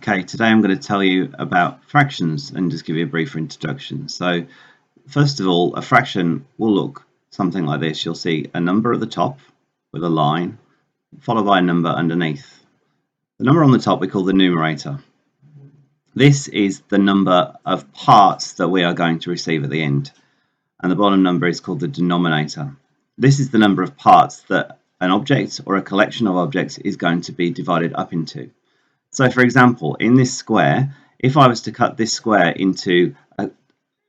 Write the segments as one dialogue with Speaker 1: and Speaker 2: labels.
Speaker 1: Okay, today I'm going to tell you about fractions and just give you a brief introduction. So first of all, a fraction will look something like this. You'll see a number at the top with a line, followed by a number underneath. The number on the top we call the numerator. This is the number of parts that we are going to receive at the end. And the bottom number is called the denominator. This is the number of parts that an object or a collection of objects is going to be divided up into. So for example, in this square, if I was to cut this square into, if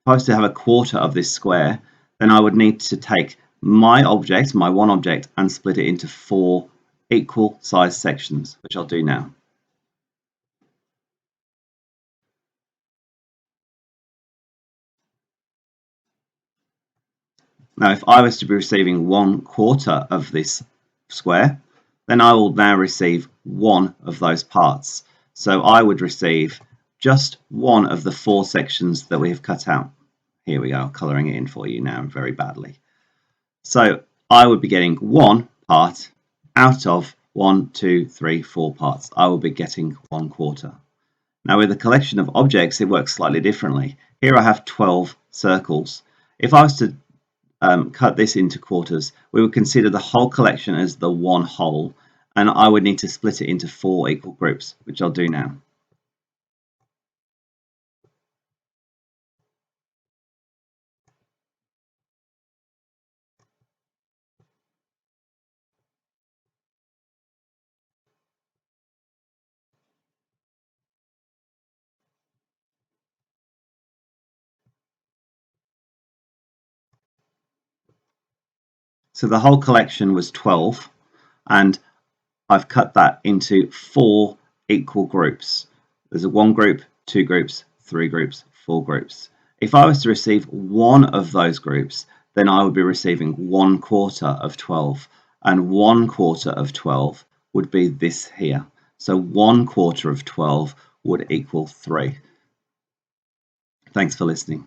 Speaker 1: I was to have a quarter of this square, then I would need to take my object, my one object, and split it into 4 equal sized sections, which I'll do now. Now, if I was to be receiving 1/4 of this square, then I will now receive one of those parts. So I would receive just one of the 4 sections that we have cut out. Here we go, colouring it in for you now very badly. So I would be getting one part out of 1, 2, 3, 4 parts. I will be getting 1/4. Now with a collection of objects, it works slightly differently. Here I have 12 circles. If I was to cut this into quarters, we would consider the whole collection as the one whole, and I would need to split it into 4 equal groups, which I'll do now. So the whole collection was 12, and I've cut that into 4 equal groups. There's a 1 group, 2 groups, 3 groups, 4 groups. If I was to receive one of those groups, then I would be receiving 1/4 of 12, and 1/4 of 12 would be this here. So 1/4 of 12 would equal 3. Thanks for listening.